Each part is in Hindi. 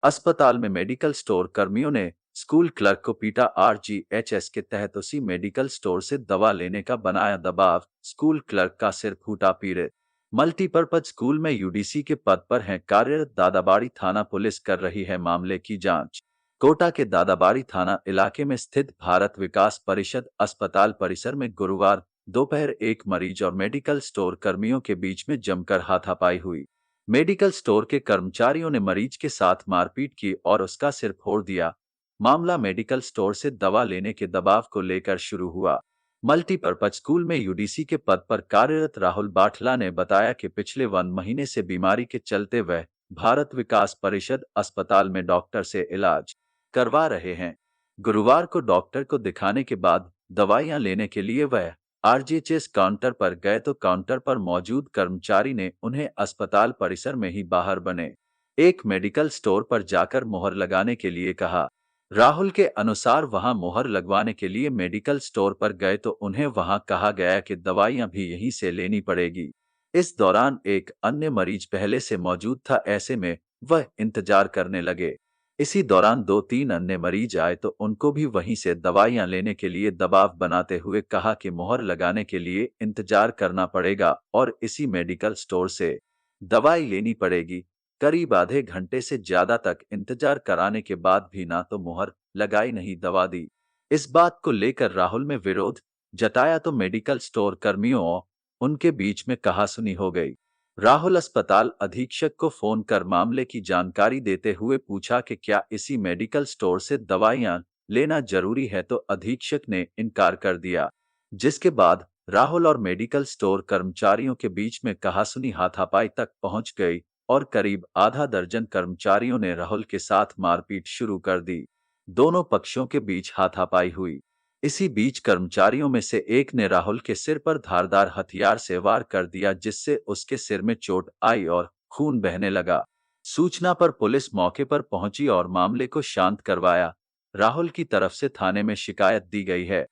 अस्पताल में मेडिकल स्टोर कर्मियों ने स्कूल क्लर्क को पीटा। आरजीएचएस के तहत उसी मेडिकल स्टोर से दवा लेने का बनाया दबाव, स्कूल क्लर्क का सिर फूटा। पीड़ित मल्टीपर्पज स्कूल में यूडीसी के पद पर हैं कार्यरत। दादाबाड़ी थाना पुलिस कर रही है मामले की जांच। कोटा के दादाबाड़ी थाना इलाके में स्थित भारत विकास परिषद अस्पताल परिसर में गुरुवार दोपहर एक मरीज और मेडिकल स्टोर कर्मियों के बीच में जमकर हाथापाई हुई। मेडिकल स्टोर के कर्मचारियों ने मरीज के साथ मारपीट की और उसका सिर फोड़ दिया। मामला मेडिकल स्टोर से दवा लेने के दबाव को लेकर शुरू हुआ। मल्टीपर्पज स्कूल में यूडीसी के पद पर कार्यरत राहुल बाठला ने बताया कि पिछले 1 महीने से बीमारी के चलते वह भारत विकास परिषद अस्पताल में डॉक्टर से इलाज करवा रहे हैं। गुरुवार को डॉक्टर को दिखाने के बाद दवाइयां लेने के लिए वह आरजीएचएस काउंटर पर गए तो काउंटर पर मौजूद कर्मचारी ने उन्हें अस्पताल परिसर में ही बाहर बने एक मेडिकल स्टोर पर जाकर मोहर लगाने के लिए कहा। राहुल के अनुसार वहां मोहर लगवाने के लिए मेडिकल स्टोर पर गए तो उन्हें वहां कहा गया कि दवाइयां भी यहीं से लेनी पड़ेगी। इस दौरान एक अन्य मरीज पहले से मौजूद था, ऐसे में वह इंतजार करने लगे। इसी दौरान 2-3 अन्य मरीज आए तो उनको भी वहीं से दवाइयां लेने के लिए दबाव बनाते हुए कहा कि मोहर लगाने के लिए इंतजार करना पड़ेगा और इसी मेडिकल स्टोर से दवाई लेनी पड़ेगी। करीब आधे घंटे से ज्यादा तक इंतजार कराने के बाद भी ना तो मोहर लगाई नहीं दवा दी। इस बात को लेकर राहुल में विरोध जताया तो मेडिकल स्टोर कर्मियों और उनके बीच में कहासुनी हो गई। राहुल अस्पताल अधीक्षक को फोन कर मामले की जानकारी देते हुए पूछा कि क्या इसी मेडिकल स्टोर से दवाइयां लेना जरूरी है, तो अधीक्षक ने इनकार कर दिया, जिसके बाद राहुल और मेडिकल स्टोर कर्मचारियों के बीच में कहासुनी हाथापाई तक पहुंच गई और करीब आधा दर्जन कर्मचारियों ने राहुल के साथ मारपीट शुरू कर दी। दोनों पक्षों के बीच हाथापाई हुई। इसी बीच कर्मचारियों में से एक ने राहुल के सिर पर धारदार हथियार से वार कर दिया, जिससे उसके सिर में चोट आई और खून बहने लगा। सूचना पर पुलिस मौके पर पहुंची और मामले को शांत करवाया। राहुल की तरफ से थाने में शिकायत दी गई है।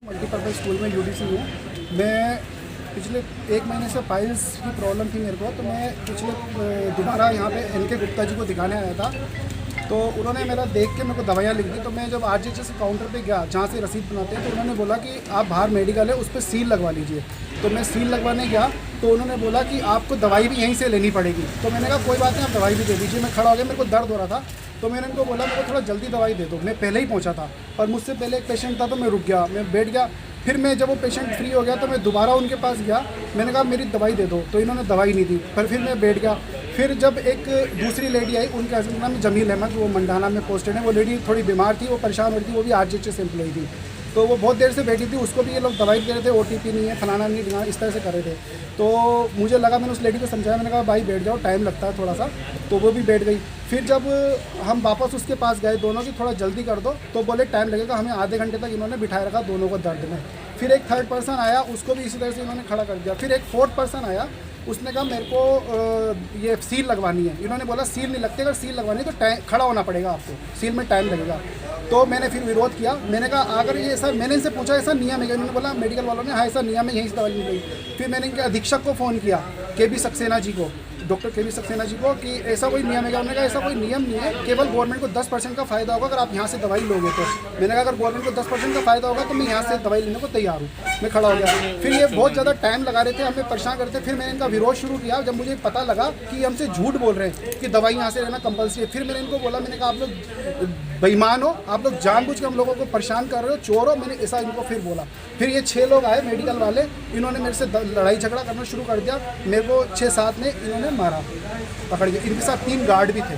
मल्टीपर्पज स्कूल में यूडीसी हूँ। मैं पिछले 1 महीने से पाइल्स की प्रॉब्लम थी मेरे को, तो मैं पिछले दोबारा यहाँ पे एनके गुप्ता जी को दिखाने आया था। तो उन्होंने मेरा देख के मेरे को दवाइयाँ लिख दी। तो मैं जब आरजीएचएस काउंटर पे गया जहाँ से रसीद बनाते हैं, तो उन्होंने बोला कि आप बाहर मेडिकल है उस पर सील लगवा लीजिए। तो मैं सील लगवाने गया तो उन्होंने बोला कि आपको दवाई भी यहीं से लेनी पड़ेगी। तो मैंने कहा कोई बात नहीं, आप दवाई भी दे दीजिए। मैं खड़ा हो गया, मेरे को दर्द हो रहा था, तो मैंने उनको बोला मेरे को थोड़ा जल्दी दवाई दे दो। मैं पहले ही पहुंचा था और मुझसे पहले एक पेशेंट था, तो मैं रुक गया, मैं बैठ गया। फिर मैं जब वो पेशेंट फ्री हो गया तो मैं दोबारा उनके पास गया, मैंने कहा मेरी दवाई दे दो, तो इन्होंने दवाई नहीं दी। फिर मैं बैठ गया। फिर जब एक दूसरी लेडी आई, उनके हस्बैंड नाम जमील अहमद, वो मंडाना में पोस्टेड है। वो लेडी थोड़ी बीमार थी, वो परेशान हो रही थी, वो भी आरजीएचएस एम्प्लॉई थी। तो वो बहुत देर से बैठी थी, उसको भी ये लोग दवाई दे रहे थे, ओटीपी नहीं है, फलाना नहीं देना, इस तरह से कर रहे थे। तो मुझे लगा, मैंने उस लेडी को समझाया, मैंने कहा भाई बैठ जाओ, टाइम लगता है थोड़ा सा। तो वो भी बैठ गई। फिर जब हम वापस उसके पास गए दोनों की, थोड़ा जल्दी कर दो, तो बोले टाइम लगेगा। हमें आधे घंटे तक इन्होंने बिठाए रखा दोनों को दर्द में। फिर एक थर्ड पर्सन आया, उसको भी इसी तरह से इन्होंने खड़ा कर दिया। फिर एक फोर्थ पर्सन आया, उसने कहा मेरे को ये सील लगवानी है। इन्होंने बोला सील नहीं लगती, अगर सील लगवानी है तो टाइम खड़ा होना पड़ेगा आपको, सील में टाइम लगेगा। तो मैंने फिर विरोध किया। मैंने कहा अगर ये ऐसा, मैंने इनसे पूछा ऐसा नियम है क्या? इन्होंने बोला मेडिकल वालों ने हाँ ऐसा नियम है, यहीं से दवाई ली गई। फिर मैंने इनके अधीक्षक को फ़ोन किया, केबी सक्सेना जी को, डॉक्टर केबी सक्सेना जी को, कि ऐसा कोई नियम है क्या? उन्होंने कहा ऐसा कोई नियम नहीं है, केवल गवर्नमेंट को 10% का फ़ायदा होगा अगर आप यहाँ से दवाई लोगे तो। मैंने कहा अगर गवर्नमेंट को 10% का फ़ायदा होगा तो मैं यहाँ से दवाई लेने को तैयार हूँ। मैं खड़ा हो गया। फिर ये बहुत ज़्यादा टाइम लगा रहे थे, हमें परेशान करते। फिर मैंने इनका विरोध शुरू किया जब मुझे पता लगा कि हमसे झूठ बोल रहे हैं कि दवाई यहाँ से लेना कंपल्सरी है। फिर मैंने इनको बोला, मैंने कहा आप लोग बेईमान हो, आप लोग जानबूझ के हम लोगों को परेशान कर रहे हो, चोर हो। मैंने ऐसा इनको फिर बोला। फिर ये 6 लोग आए मेडिकल वाले, इन्होंने मेरे से लड़ाई झगड़ा करना शुरू कर दिया। मेरे को 6-7 ने इन्होंने मारा पकड़ के। इनके साथ 3 गार्ड भी थे।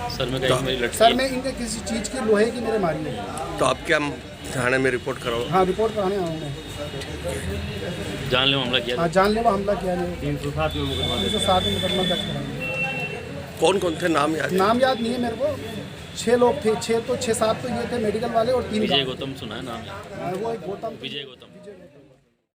सर में इनके किसी चीज़ की लोहे की मेरे मारी है। तो आप क्या थाने में रिपोर्ट कराओ? हाँ, रिपोर्ट कराने आऊँगा। जानलेवा हमला किया? हाँ, जानलेवा हमला किया है। 307 में मुकदमा दर्ज कराएंगे। कौन कौन थे? नाम याद नहीं है मेरे को। 6 लोग थे, 6-7 तो ये थे मेडिकल वाले और 3 विजय गौतम सुना है नाम? वो एक गौतम, विजय गौतम।